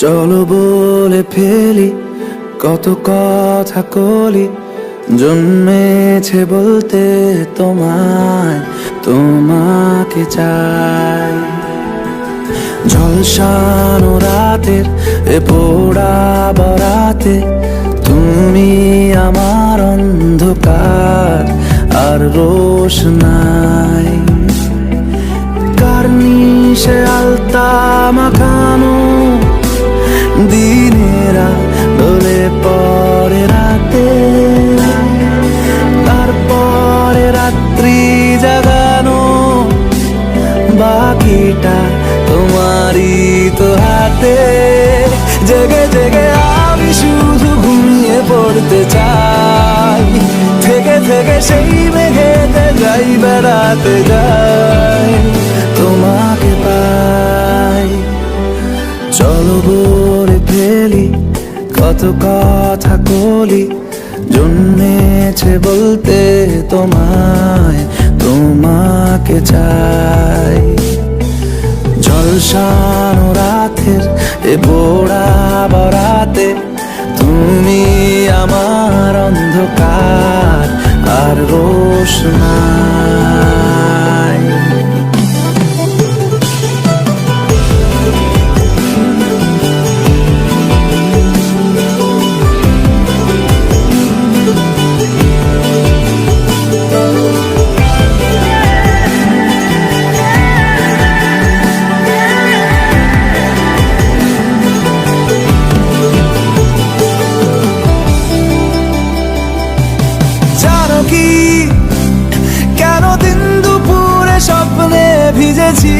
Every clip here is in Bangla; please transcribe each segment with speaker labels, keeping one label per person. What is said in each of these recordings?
Speaker 1: চলো বলে ফেলি কত কথা কলি, জন্মেছে বলতে তোমায়, তোমাকে চাই। ঝলসানো রাতের এ পোড়া বরাতে তুমি আমার অন্ধকার আর রোশনাই। কার্নিশে আলতা মাখানো দিনেরা ডলে পরে রাতে, তারপরে রাত্রি জাগানো বাকিটা তোমারই তো হাতে। জেগে জেগে আমি শুধু ঘুমিয়ে পড়তে চাই, থেকে থেকে সেই মেঘেতে যাই বেড়াতে যাই, তোমাকে পাই। চলো বলে ফেলি কত কথা কলি, জন্মেছে বলতে তোমায়, তোমাকে চাই। ঝলসানো রাতের এ পোড়া বরাতে তুমি আমার অন্ধকার আর রোশনাই। কি কেন দিন দুপুরে স্বপ্নে ভিজেছি,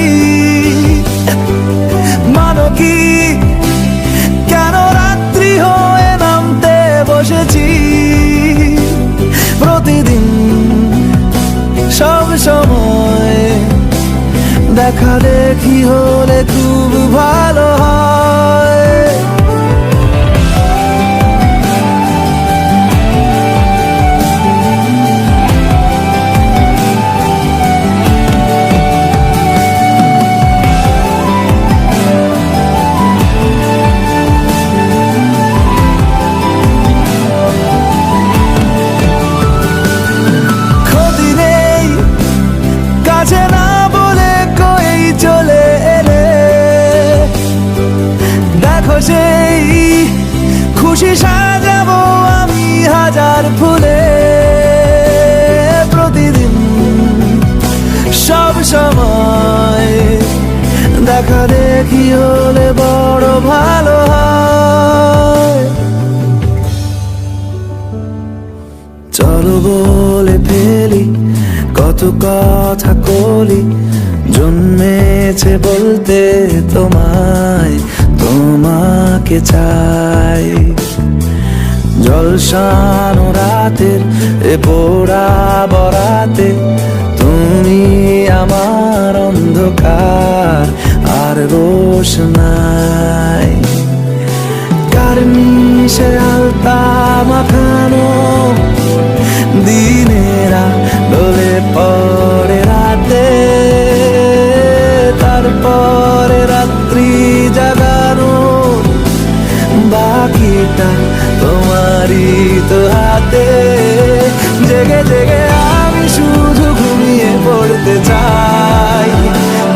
Speaker 1: মানো কি কেন রাত্রি হয়ে নামতে বসেছি। প্রতিদিন সব সময় দেখা দেখি হলে খুব ভালো হয়। না বলে কই চলে এলে, দেখো সেই খুশি সাজাবো আমি হাজার ফুলে। প্রতিদিন সব সময় দেখা দেখি হলে বড় ভালো হয়। চলো বলে ফেলি কত কথা কলি, জন্মেছে বলতে তোমায়, তোমাকে চাই। ঝলসানো রাতের এ পোড়া বরাতে তুমি আমার অন্ধকার আর রোশনাই। কার্নিশে আলতা মাখানো দিনেরা ডলে পরে রাতে, তারপরে রাত্রি জাগানো বাকিটা তোমারই তো হাতে। জেগে জেগে আমি শুধু ঘুমিয়ে পড়তে চাই,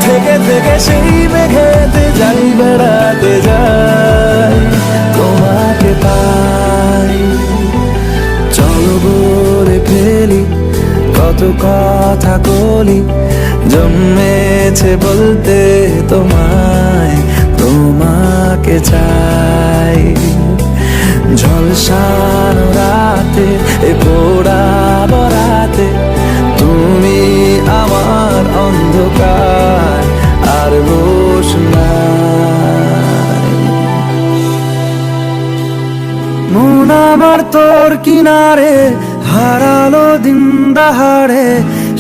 Speaker 1: থেকে থেকে সেই মেঘেতে যাই বেড়াতে যাই, তোমাকে পাই। চলো বলে ফেলি কত কথা কলি, জন্মেছে বলতে তোমায়, তোমাকে চাই। ঝলসানো রাতে এ পোড়া বরাতে তুমি আমার অন্ধকার আর রোশনাই। মন আমার তোর কিনারে হারালো দিন দাহাড়ে,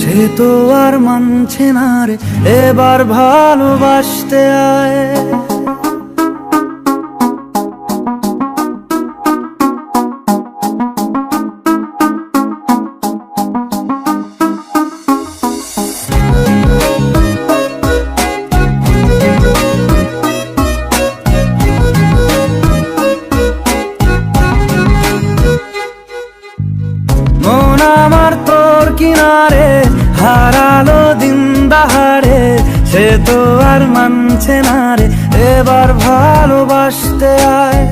Speaker 1: সে তো আর মানছে না রে এবার ভালোবাসতে আয়। কিনারে হারালো দিন দাহাড়ে, সে তো আর মানছে না রে এবার ভালোবাসতে আয়।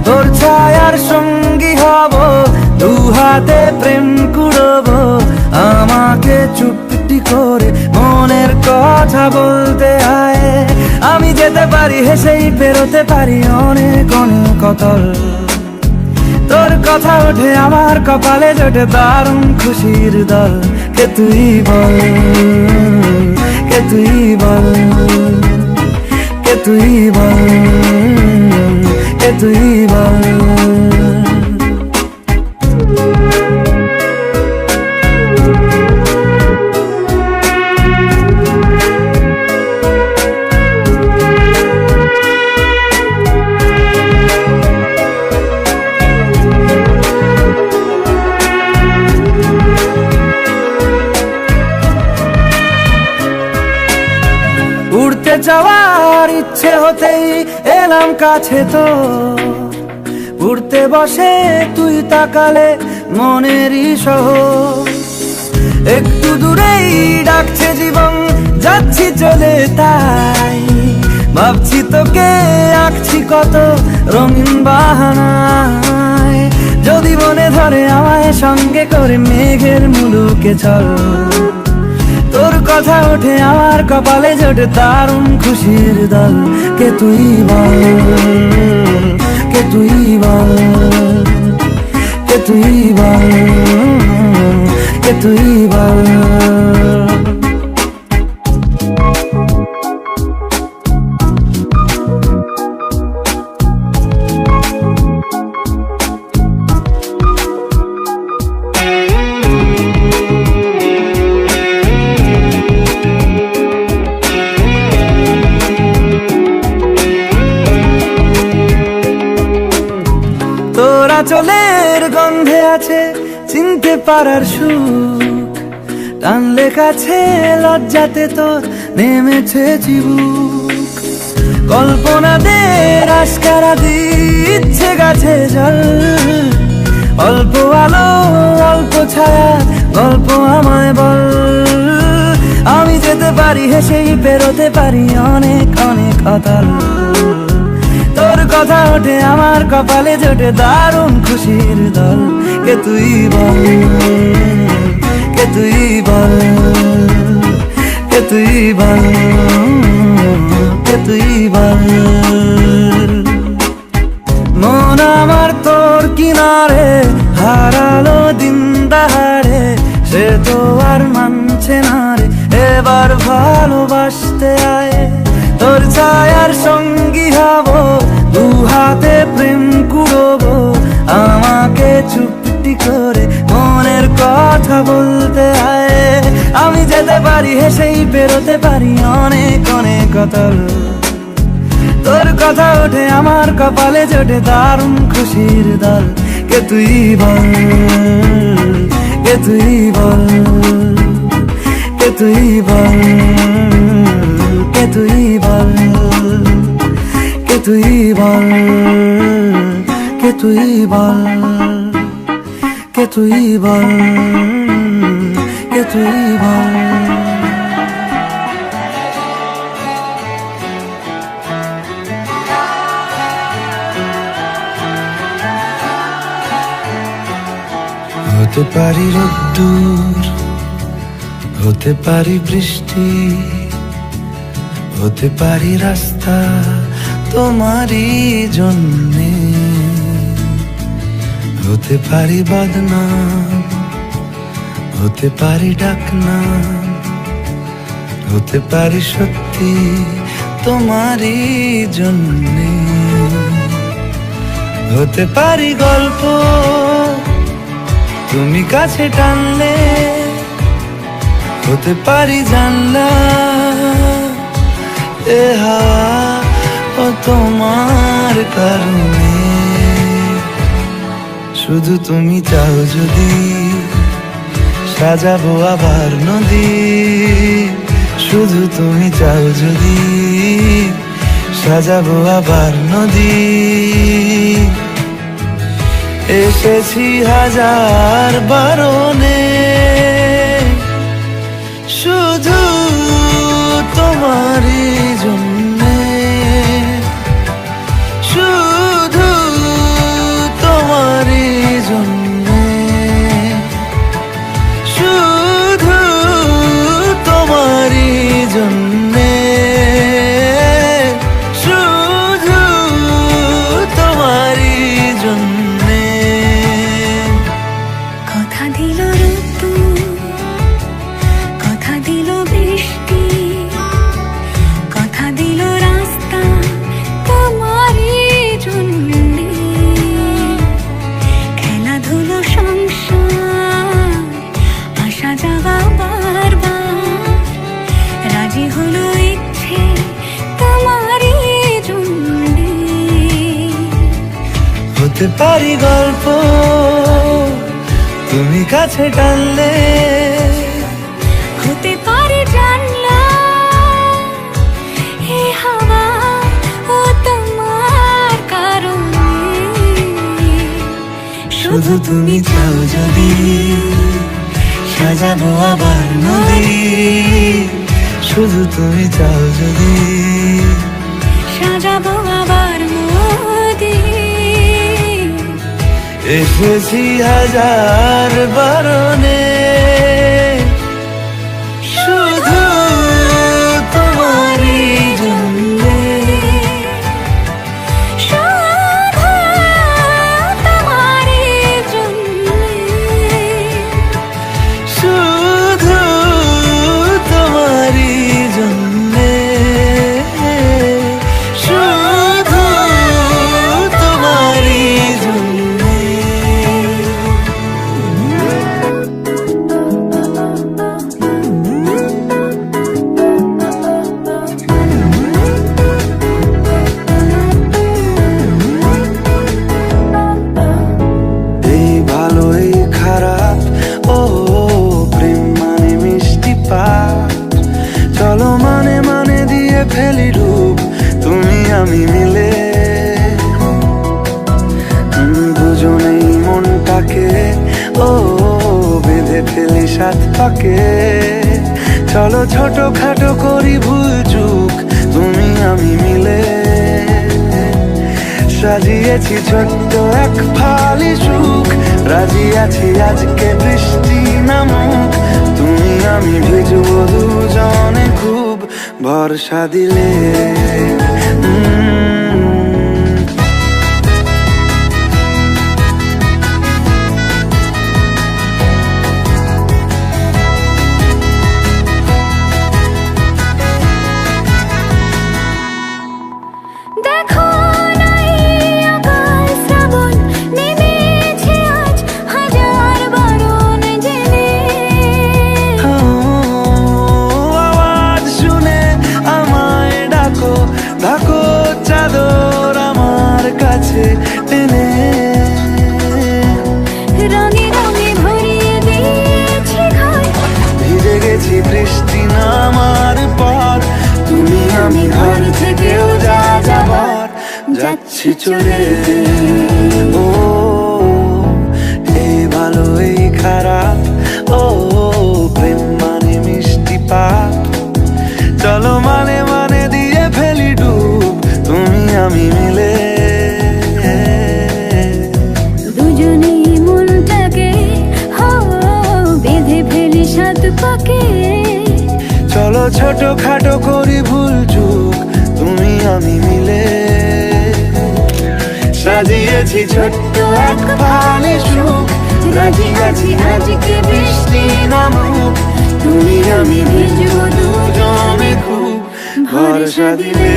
Speaker 1: তোর ছায়ার সঙ্গী হব, দু হাতে প্রেম কুড়বো, আমাকে চুপটি করে মনের কথা বলতে আয়। আমি যেতে পারি হেসেই পেরোতে পারি অনেক অনেক অতল, তোর কথা ওঠে আমার কপালে জোটে দারুণ খুশির দল। কে তুই বল, কে তুই বল, কে তুই বল, কে তুই বল। উড়তে যাওয়ার ইচ্ছে হতেই এলাম কাছে তো, উড়তে বসে তুই তাকালে মনেরই শহর। একটু দূরেই ডাকছে জীবন, যাচ্ছি চলে তাই ভাবছি তোকে আঁকছি কত রঙিন বাহানায়। যদি মনে ধরে আমায় সঙ্গে করে মেঘের মুলুকে চল, তোর কথা ওঠে আমার কপালে জোটে দারুণ খুশির দল। কে তুই বল, কে তুই বল, কে তুই বল, কে তুই বল। তোরা চলের গন্ধে আছে চিনতে পারার সুখ, টানলে কাছে লজ্জাতে তোর নেমেছে চিবুক। কল্পনাদের আশকারা দিচ্ছে গাছে জল, অল্প আলো অল্প ছায়া গল্প আমায় বল। আমি যেতে পারি হেসেই পেরোতে পারি অনেক অনেক অতল, তোর কথা ওঠে আমার কপালে জোটে দারুণ খুশির দল। কে তুই বল, কে তুই বল, কে তুই বল, কে তুই বল। মন আমার তোর কিনারে হারালো দিন দাহাড়ে, সে তো আর মানছে না রে এবার ভালোবাসতে আয়। তোর ছায়ার সঙ্গী হব, দু হাতে প্রেম কুড়বো, আমাকে চুপটি করে মনের কথা বলতে আয়। আমি যেতে পারি হেসেই পেরোতে পারি অনেক অনেক অতল, তোর কথা ওঠে আমার কপালে জোটে দারুণ খুশির দল। কে তুই বল, কে তুই বল, কে তুই বল, কে তুই বল, কে তুই বল, কে তুই বল, কে তুই বল, কে তুই বল। হতে পারি রোদ্দুর, হতে পারি বৃষ্টি, হতে পারি রাস্তা তোমারই জন্যে, হতে পারি বদনাম, হতে পারি ডাকনাম, হতে পারি সত্যি তোমারই জন্যে, হতে পারি গল্প তুমি কাছে টানলে, হতে পারি জানলা এ হাওয়া ও তোমার কারণে। শুধু তুমি চাও যদি সাজাবো আবার নদী, শুধু তুমি চাও যদি সাজাবো আবার নদী। এসেছি হাজার বারণে তোমারই জন্যে, শুধু তোমারই জন্যে, শুধু তোমারই জন্যে, শুধু তোমারই জন্যে।
Speaker 2: কথা দিল ঋতু, কথা দিল বৃষ্টি, কথা দিল রাস্তা তোমারই জন্যে। খেলাধুলো সংসার আসা যাওয়া বারবার, রাজি হলো ইচ্ছে তোমারই জন্যে।
Speaker 1: হতে পারি গল্প তুমি কাছে টানলে,
Speaker 2: হতে পারে জানলা এ হাওয়া ও তোমার কারণে।
Speaker 1: শুধু তুমি চাও যদি সাজাবো আবার নদী, শুধু তুমি চাও যদি
Speaker 2: সাজাবো আবার নদী।
Speaker 1: এসেছি হাজার বারণে, শুধু তোমারই জন্যে,
Speaker 2: শুধু তোমারই জন্যে।
Speaker 1: শুধু তোমারই জন্যে, শুধু তোমারই জন্যে। এই ভালো এই খারাপ, ও প্রেম মানে মিষ্টি পাঠ, চলো মানে মানে দিয়ে ফেলি রূপ তুমি আমি মিলে। দুজনেই মনটাকে ও বেঁধে ফেলি সাত পাকে, চলো ছোট খাটো করি ভুল চুক তুমি আমি মিলে। সাজিয়েছি ছোট্ট এক ফালি সুখ, রাজি আছি আজকে বৃষ্টি নামুক, তুমি আমি ভিজবো দুজনে খুব ভরসা দিলে।
Speaker 2: দেখো নাই আকাল শ্রাবণ, নেমেছে আজ হাজার বারণ জেনে।
Speaker 1: আওয়াজ শুনে আমায় ডাকো, ডাকো চাদর আমার কাছে টেনে।
Speaker 2: রঙে রঙে ভরিয়ে দিয়েছি ঘর,
Speaker 1: ভিজে গেছি বৃষ্টি নামার পর, তুমি আমি ঘর থেকেও যা যাবার যাচ্ছি চলে। ও এই ভালো এই খারাপ, ও প্রেম মানে মিষ্টি পাঠ, চলো মানে মানে দিয়ে ফেলি ডুব তুমি আমি মিলে।
Speaker 2: দুজনেই মনটাকে বেঁধে ফেলি সাত পাকে,
Speaker 1: চলো ছোট খাটো করি ভুল চুক তুমি আমি মিলে। সাজিয়েছি ছোট্ট এক ফালি সুখ, রাজি আছি আজকে বৃষ্টি নামুক, তুমি আমি ভিজবো দুজনে খুব ভরসা দিলে।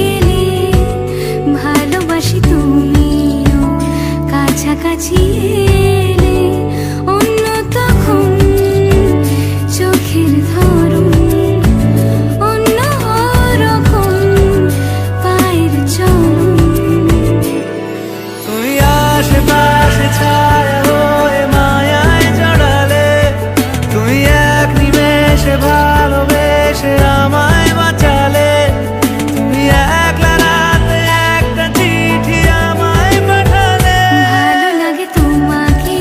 Speaker 2: এলে ভালোবাসি তুমিও কাছাকাছি এলে অন্য তখন চোখের ধরন অন্য রকম পায়ের চলন
Speaker 1: তুমি আশেপাশে ছায়া হয়ে মায়ায় জড়ালে তুমি এক নিমেষে ভালোবেসে আমায় বাঁচালে তুমি একলা রাতে একটা চিঠি আমায় পাঠালে
Speaker 2: ভালো লাগে তোমাকে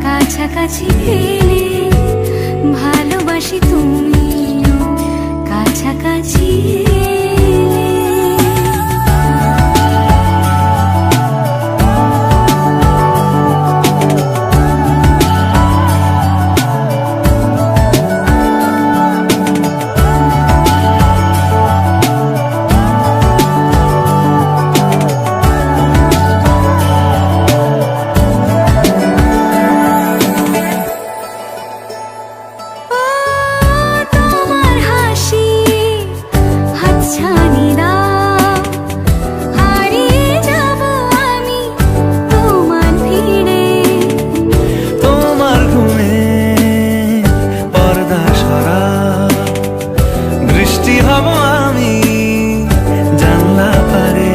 Speaker 2: কাছাকাছি পেলে ভালোবাসি তুমিও কাছাকাছি তোমার হাসি হাতছানি দাও হারিয়ে যাব আমি তোমার ভিড়ে
Speaker 1: তোমার ঘুমে পর্দা সরাও বৃষ্টি হব আমি জানলা পারে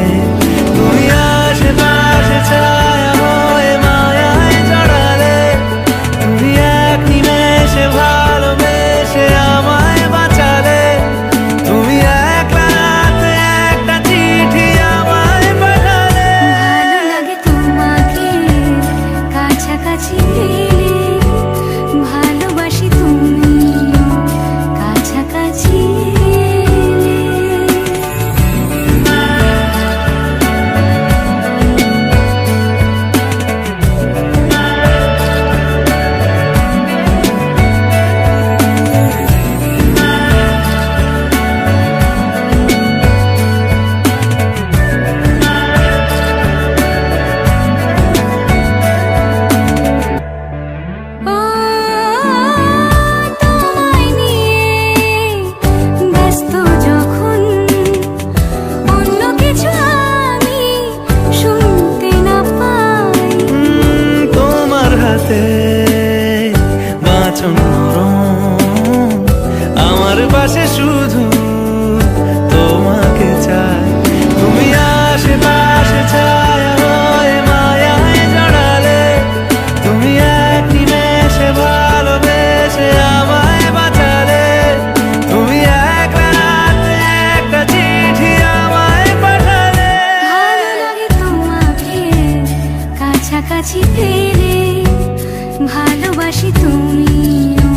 Speaker 1: তুমি আশেপাশে ছায়া হয়ে মায়ায় জড়ালে তুমি এক নিমেষে ভালোবেসে আমায় বাঁচালে তুমি একলা রাতে একটা চিঠি আমায় পাঠালে
Speaker 2: ভালো লাগে তোমাকে কাছাকাছি পেলে ভালোবাসি তুমিও কাছাকাছি এলে ও তোমায় নিয়ে ব্যস্ত যখন অন্য কিছু আমি শুনতে না পাই
Speaker 1: তোমার হাতে বাঁচন নরম আমার পাশে শুধু তোমাকে চাই তুমি আশেপাশে ছায়া হয়ে মায়ায় জড়ালে তুমি এক নিমেষে ভালোবেসে আমায় বাঁচালে তুমি একলা রাতে একটা চিঠি আমায় পাঠালে
Speaker 2: ভালো লাগে তোমাকে কাছাকাছি পেলে ভালোবাসি তুমিও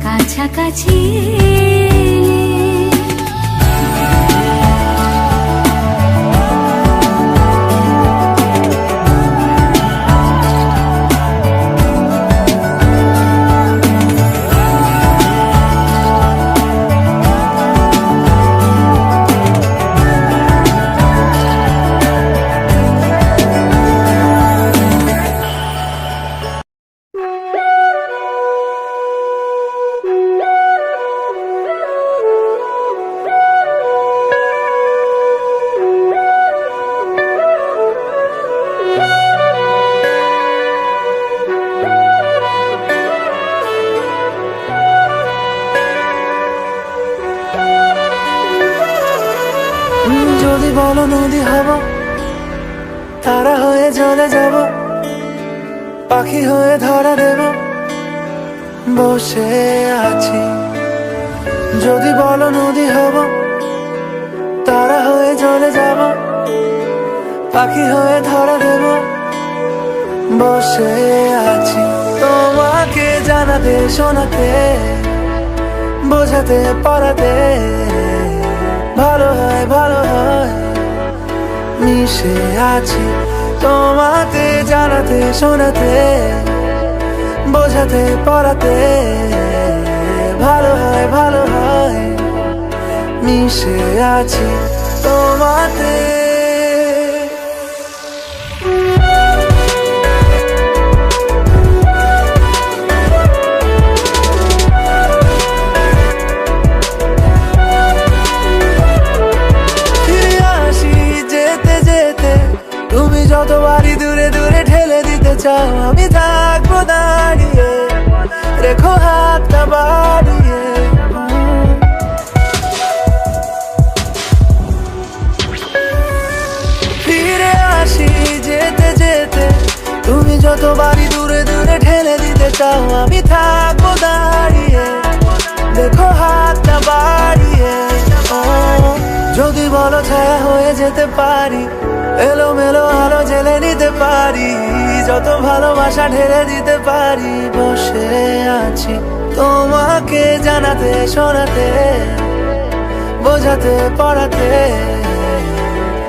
Speaker 2: কাছাকাছি এলে
Speaker 1: যদি বলো নদী হব তারা হয়ে জলে যাব পাখি হয়ে ধরা দেব বসে আছি যদি বলো নদী হব তারা হয়ে জলে যাব পাখি হয়ে ধরা দেব বসে আছি তোমাকে জানাতে শোনাতে বোঝাতে পড়াতে ভালো হয় মিশে আছি তোমাকে জানাতে শোনাতে বোঝাতে পড়াতে ভালো হয় মিশে আছি তোমাতে চাও আমি থাকবো দাঁড়িয়ে, রেখো হাতটা বাড়িয়ে। ফিরে আসি যেতে যেতে, তুমি যতবারই দূরে দূরে ঠেলে দিতে চাও আমি থাকবো দাঁড়িয়ে, দেখো হাতটা বাড়িয়ে। যদি বলো ছায়া হয়ে যেতে পারি, এলোমেলো আলো জেলে নিতে পারি, যত ভালোবাসা ঢেলে দিতে পারি। বসে আছি তোমাকে জানাতে শোনাতে, বোঝাতে পড়াতে,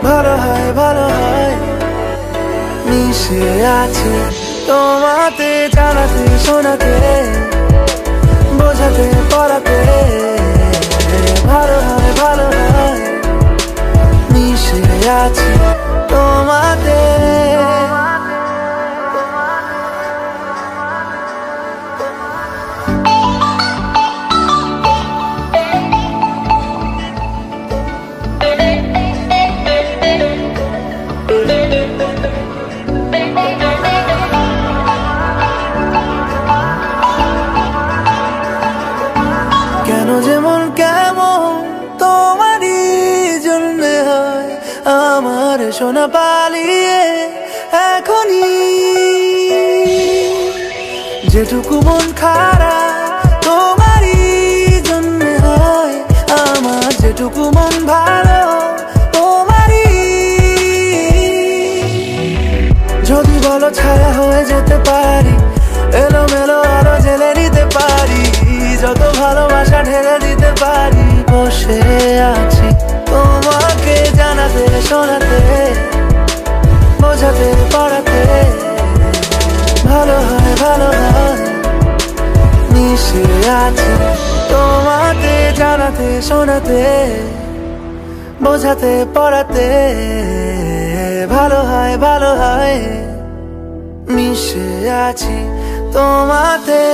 Speaker 1: ভালো হয় ভালো হয়। মিশে আছি তোমাতে জানাতে শোনাতে, বোঝাতে পড়াতে, ভালো হয় ভালো হয়। মিশে আছি তোমাতে। কেন যেমন কেমন তোমারই জন্যে হয় আমার সোনা পালিয়ে এখনই, যেটুকু মন খারাপ তোমারই জন্যে হয় আমার, যেটুকু মন ভালো তোমারই। যদি বলো ছায়া হয়ে যেতে পারি, এলোমেলো আলো জেলে নিতে পারি, যত ভালোবাসা ঢেলে দিতে পারি। বসে আছি তোমাকে জানাতে শোনাতে, বোঝাতে পড়াতে, ভালো হয় ভালো হয়। মিশে আছি তোমাকে জানাতে শোনাতে, বোঝাতে পড়াতে, ভালো হয় ভালো হয়। মিশে আছি তোমাতে।